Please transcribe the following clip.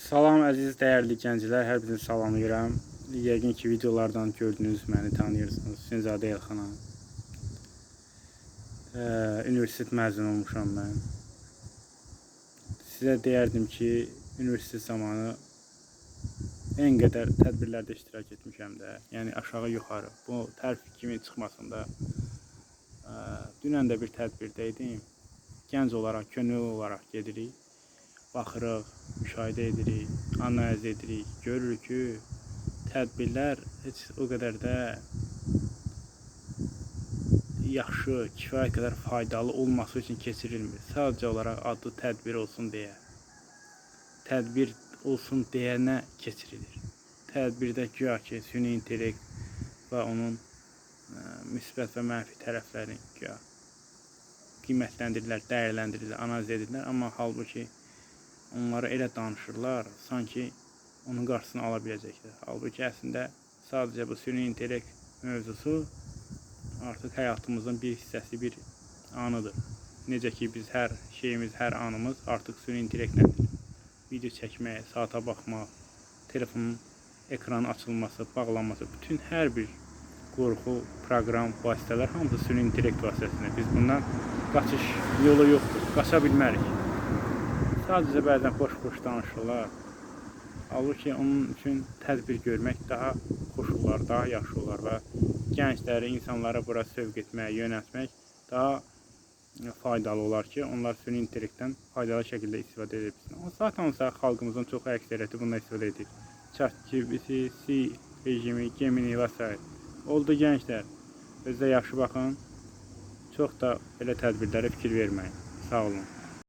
Salam əziz dəyərli gənclər, hər birini salamlayıram. Yəqin ki, videolardan gördünüz, məni tanıyırsınız. Hüseynzadə Elxanam. Universitet məzunu olmuşam mən. Sizə deyərdim ki, universitet zamanı en qədər tədbirlərdə iştirak etmişəm də. Yəni aşağı yuxarı. Bu tərif kimi çıxmasında. Dünən də bir tədbirdə idim. Gənc olaraq, könüllü olaraq gedirik. Baxırıq, müşahidə edirik, analiz edirik, görürük ki, tədbirlər heç o qədər də yaxşı, kifayət qədər faydalı olması üçün keçirilmir. Sadəcə olaraq adı tədbir olsun deyə. Tədbir olsun deyənə keçirilir. Tədbirdə güya ki, süni intellekt və onun müsbət və mənfi tərəflərini güya qiymətləndirilir, dəyərləndirilir, analiz edirlər. Amma halbuki onlara elə danışırlar, sanki onun qarşısını ala biləcəklər. Halbuki əslində sadəcə bu süni intellekt mövzusu artıq həyatımızın bir hissəsi, bir anıdır. Necə ki biz hər şeyimiz, hər anımız artıq süni intellektlədir. Video çəkmək, saata baxmaq, telefonun ekranın açılması, bağlanması, bütün hər bir qorxu, proqram, vasitələr hamısı süni intellekt vasitəsidir. Biz bundan qaçış yolu yoxdur, qaça bilmərik. Sadəcə bəzən xoş-xoş danışırlar. Halbuki onun üçün tədbir görmək daha xoş olar, daha yaxşı olar və gəncləri, insanları bura sövq etmək, yönəltmək daha faydalı olar ki, onlar süni intellektdən faydalı şəkildə istifadə edə bilsin. Amma zaten xalqımızın çox əksəriyyəti bundan istifadə edir. ChatGPT, C rejimi, Gemini və s. Oldu gənclər, özünüzə yaxşı baxın. Çox da belə tədbirlərə fikir verməyin. Sağ olun.